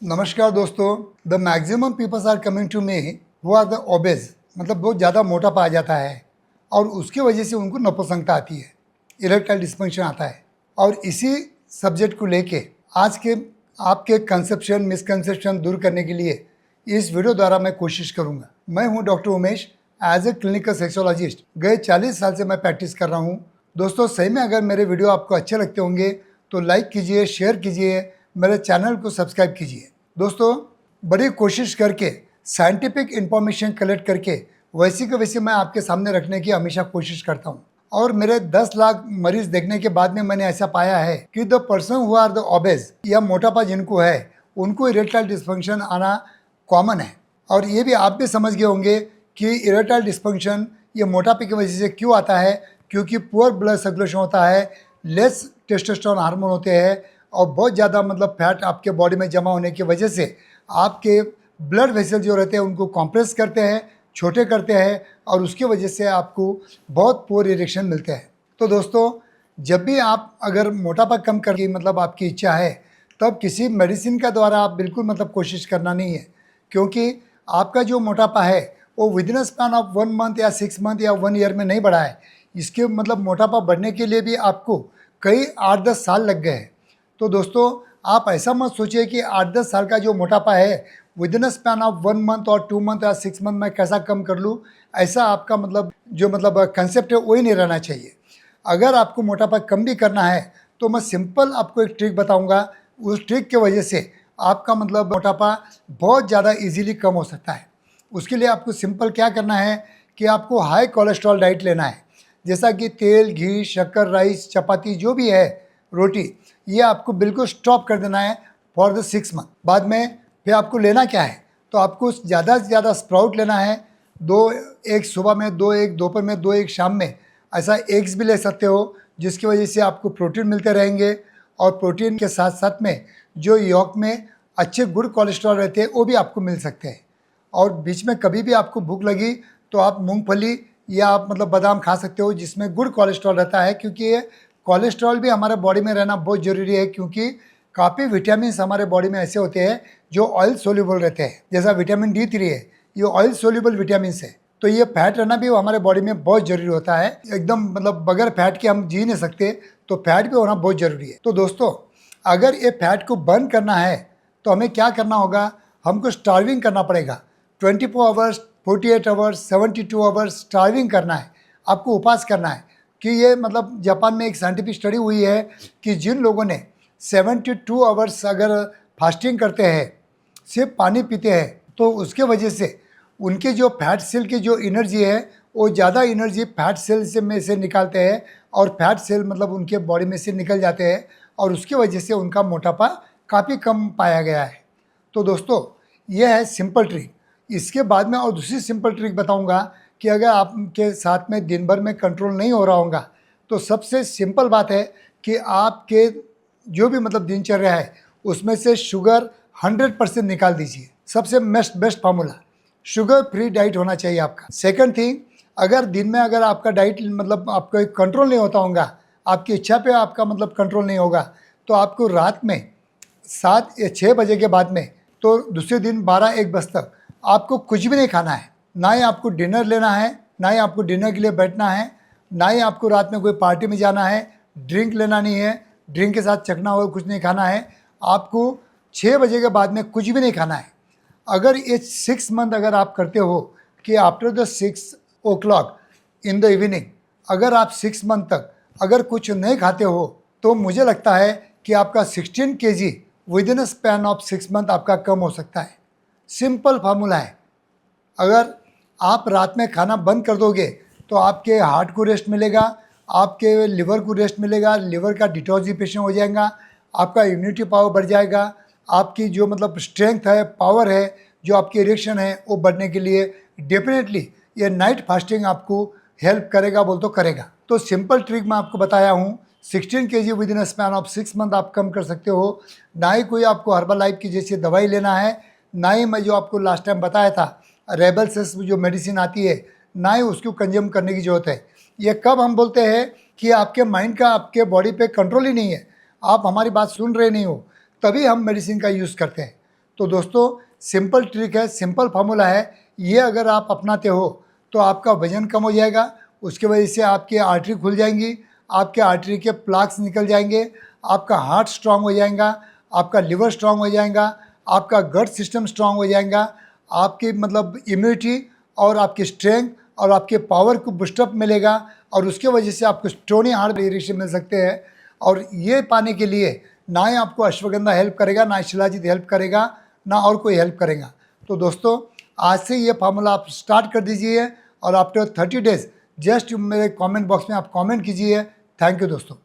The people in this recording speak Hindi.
नमस्कार दोस्तों। The maximum peoples are coming to me who are the obese, मतलब बहुत ज़्यादा मोटापा आ जाता है और उसकी वजह से उनको नपुंसकता आती है, इरेक्टाइल डिस्फंक्शन आता है। और इसी सब्जेक्ट को लेके आज के आपके कंसेप्शन मिसकंसेप्शन दूर करने के लिए इस वीडियो द्वारा मैं कोशिश करूंगा। मैं हूं doctor Umesh, as a clinical sexologist. गए 40 साल से मैं प्रैक्टिस कर रहा हूं। दोस्तों, सही में अगर मेरे वीडियो आपको अच्छे लगते होंगे तो लाइक कीजिए, शेयर कीजिए, मेरे चैनल को सब्सक्राइब कीजिए। दोस्तों, बड़ी कोशिश करके साइंटिफिक इंफॉर्मेशन कलेक्ट करके वैसी के वैसे मैं आपके सामने रखने की हमेशा कोशिश करता हूँ। और मेरे 10 लाख मरीज देखने के बाद में मैंने ऐसा पाया है कि the person who are the obese या मोटापा जिनको है उनको इरेक्टाइल डिस्फंक्शन आना कॉमन है। और ये भी आप भी समझ गए होंगे कि इरेक्टाइल डिस्फंक्शन ये मोटापे की वजह से क्यों आता है, क्योंकि पुअर ब्लड सर्कुलेशन होता है, लेस टेस्टोस्टेरोन हार्मोन होते हैं और बहुत ज़्यादा मतलब फैट आपके बॉडी में जमा होने की वजह से आपके ब्लड वेसल जो रहते हैं उनको कॉम्प्रेस करते हैं, छोटे करते हैं और उसकी वजह से आपको बहुत पुअर इरेक्शन मिलते हैं। तो दोस्तों, जब भी आप अगर मोटापा कम करके मतलब आपकी इच्छा है तब किसी मेडिसिन का द्वारा आप बिल्कुल मतलब कोशिश करना नहीं है, क्योंकि आपका जो मोटापा है वो with in span of 1 month या 6 मंथ या 1 ईयर में नहीं बढ़ा है। इसके मतलब मोटापा बढ़ने के लिए भी आपको कई 8-10 साल लग गए हैं। तो दोस्तों, आप ऐसा मत सोचिए कि 8-10 साल का जो मोटापा है with in span of 1 month और 2 मंथ या 6 मंथ में कैसा कम कर लूँ, ऐसा आपका मतलब जो कंसेप्ट है वही नहीं रहना चाहिए। अगर आपको मोटापा कम भी करना है तो मैं सिंपल आपको एक ट्रिक बताऊंगा। उस ट्रिक की वजह से आपका मतलब मोटापा बहुत ज़्यादा इजीली कम हो सकता है। उसके लिए आपको सिंपल क्या करना है कि आपको हाई कोलेस्ट्रॉल डाइट लेना है, जैसा कि तेल, घी, शक्कर, राइस, चपाती जो भी है, रोटी, ये आपको बिल्कुल स्टॉप कर देना है फॉर द 6 मंथ। बाद में फिर आपको लेना क्या है, तो आपको ज़्यादा से ज़्यादा स्प्राउट लेना है। 2 एग सुबह में, 2 एग दोपहर में, 2 एग शाम में, ऐसा एग्स भी ले सकते हो जिसकी वजह से आपको प्रोटीन मिलते रहेंगे। और प्रोटीन के साथ साथ में जो यॉक में अच्छे गुड कोलेस्ट्रॉल रहते हैं वो भी आपको मिल सकते हैं। और बीच में कभी भी आपको भूख लगी तो आप मूंगफली या आप मतलब बादाम खा सकते हो जिसमें गुड कोलेस्ट्रॉल रहता है, क्योंकि ये कोलेस्ट्रॉल भी हमारे बॉडी में रहना बहुत ज़रूरी है, क्योंकि काफ़ी विटामिन हमारे बॉडी में ऐसे होते हैं जो ऑयल सोल्यूबल रहते हैं। जैसा विटामिन D3 है, ये ऑयल सोल्यूबल विटामिन है। तो ये फैट रहना भी हमारे बॉडी में बहुत ज़रूरी होता है। एकदम मतलब बगैर फैट के हम जी नहीं सकते, तो फैट भी होना बहुत ज़रूरी है। तो दोस्तों, अगर ये फैट को बर्न करना है तो हमें क्या करना होगा, हमको स्टार्विंग करना पड़ेगा। 24 आवर्स, 48 आवर्स, 72 आवर्स स्टार्विंग करना है, आपको उपवास करना है। कि ये मतलब जापान में एक साइंटिफिक स्टडी हुई है कि जिन लोगों ने 72 आवर्स अगर फास्टिंग करते हैं, सिर्फ पानी पीते हैं, तो उसके वजह से उनके जो फैट सेल की जो एनर्जी है वो ज़्यादा एनर्जी फैट सेल से में से निकालते हैं और फैट सेल मतलब उनके बॉडी में से निकल जाते हैं और उसकी वजह से उनका मोटापा काफ़ी कम पाया गया है। तो दोस्तों, यह है सिंपल ट्रिक। इसके बाद में और दूसरी सिंपल ट्रिक बताऊंगा कि अगर आपके साथ में दिन भर में कंट्रोल नहीं हो रहा होगा तो सबसे सिंपल बात है कि आपके जो भी मतलब दिनचर्या है उसमें से शुगर 100% निकाल दीजिए। सबसे best formula, sugar free diet होना चाहिए आपका। सेकंड थिंग, अगर दिन में अगर आपका डाइट मतलब आपको एक कंट्रोल नहीं होता होगा, आपकी इच्छा पे आपका मतलब कंट्रोल नहीं होगा, तो आपको रात में 7 या 6 बजे के बाद में तो दूसरे दिन 12-1 बजे तक आपको कुछ भी नहीं खाना है। ना ही आपको डिनर लेना है, ना ही आपको डिनर के लिए बैठना है, ना ही आपको रात में कोई पार्टी में जाना है, ड्रिंक लेना नहीं है, ड्रिंक के साथ चखना हो कुछ नहीं खाना है। आपको 6 बजे के बाद में कुछ भी नहीं खाना है। अगर ये 6 मंथ अगर आप करते हो कि after the 6 o'clock in the evening अगर आप 6 मंथ तक अगर कुछ नहीं खाते हो तो मुझे लगता है कि आपका 16 kg with in span of 6 month आपका कम हो सकता है। सिंपल फार्मूला है। अगर आप रात में खाना बंद कर दोगे तो आपके हार्ट को रेस्ट मिलेगा, आपके लिवर को रेस्ट मिलेगा, लिवर का डिटॉक्सिफिकेशन हो जाएगा, आपका इम्यूनिटी पावर बढ़ जाएगा, आपकी जो मतलब स्ट्रेंथ है, पावर है, जो आपकी इरेक्शन है वो बढ़ने के लिए डेफिनेटली ये नाइट फास्टिंग आपको हेल्प करेगा, बोल तो करेगा। तो सिंपल ट्रिक मैं आपको बताया हूँ। 16 kg with in span of 6 month आप कम कर सकते हो। ना ही कोई आपको हर्बल लाइफ की जैसी दवाई लेना है, ना ही मैं जो आपको लास्ट टाइम बताया था रेबल्स जो मेडिसिन आती है, ना ही उसको कंज्यूम करने की ज़रूरत है। ये कब हम बोलते हैं कि आपके माइंड का आपके बॉडी पे कंट्रोल ही नहीं है, आप हमारी बात सुन रहे नहीं हो, तभी हम मेडिसिन का यूज़ करते हैं। तो दोस्तों सिंपल ट्रिक है, सिंपल फार्मूला है, ये अगर आप अपनाते हो तो आपका वजन कम हो जाएगा, उसकी वजह से आपकी आर्टरी खुल जाएंगी, आपके आर्टरी के प्लाक्स निकल जाएंगे, आपका हार्ट स्ट्रांग हो जाएगा, आपका लिवर स्ट्रांग हो जाएगा, आपका गट सिस्टम स्ट्रांग हो जाएगा, आपकी मतलब इम्यूनिटी और आपकी स्ट्रेंथ और आपके पावर को बुस्टअप मिलेगा, और उसके वजह से आपको स्टोनी हार्ट रिएक्शन मिल सकते हैं। और ये पाने के लिए ना ही आपको अश्वगंधा हेल्प करेगा, ना शिलाजीत हेल्प करेगा, ना और कोई हेल्प करेगा। तो दोस्तों आज से ये फार्मूला आप स्टार्ट कर दीजिए और आफ्टर 30 डेज जस्ट मेरे कमेंट बॉक्स में आप कमेंट कीजिए। थैंक यू दोस्तों।